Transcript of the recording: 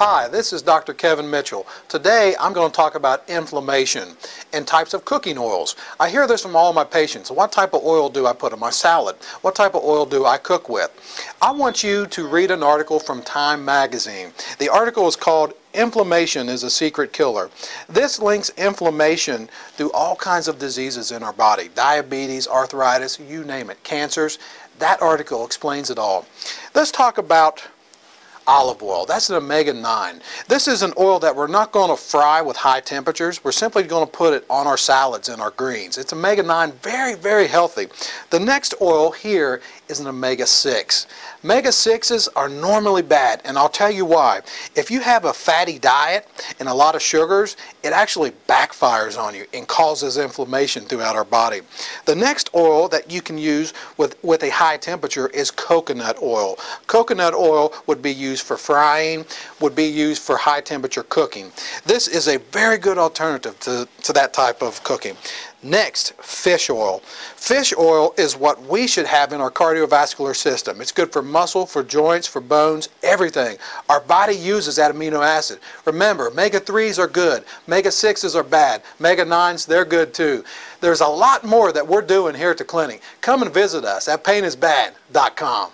Hi, this is Dr. Kevin Mitchell. Today I'm going to talk about inflammation and types of cooking oils. I hear this from all my patients. What type of oil do I put in my salad? What type of oil do I cook with? I want you to read an article from Time magazine. The article is called Inflammation is a Secret Killer. This links inflammation through all kinds of diseases in our body. Diabetes, arthritis, you name it, cancers. That article explains it all. Let's talk about olive oil. That's an omega-9. This is an oil that we're not going to fry with high temperatures. We're simply going to put it on our salads and our greens. It's omega-9, very, very healthy. The next oil here is an omega-6. Omega-6s are normally bad, and I'll tell you why. If you have a fatty diet and a lot of sugars, it actually backfires on you and causes inflammation throughout our body. The next oil that you can use with a high temperature is coconut oil. Coconut oil would be used for frying, would be used for high temperature cooking. This is a very good alternative to that type of cooking. Next, fish oil. Fish oil is what we should have in our cardiovascular system. It's good for muscle, for joints, for bones, everything. Our body uses that amino acid. Remember, omega-3s are good. Omega-6s are bad. Omega-9s, they're good too. There's a lot more that we're doing here at the clinic. Come and visit us at painisbad.com.